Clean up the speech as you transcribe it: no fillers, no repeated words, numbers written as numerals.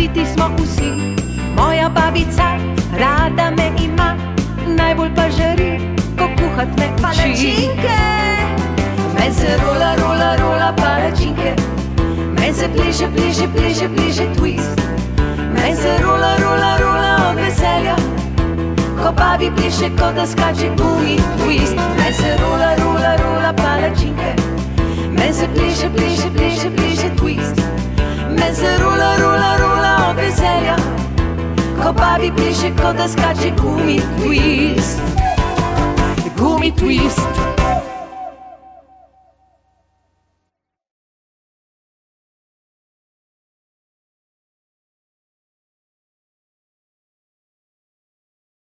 Siti smo vsi, moja babica rada me ima, najbolj pa žari, ko kuhat me uči. Palačinke, Meze rola, rola, rola palačinke, meze bliže, bliže, bliže, bliže twist. Meze rola, rola, rola od veselja, ko babi piše, ko da skače gumi twist. Meze rola, rola, rola palačinke, meze bliže, bliže, bliže, bliže twist. Meze rola, rola, rola od veselja, ko babi piše, ko da skače gumi twist. Gumi twist.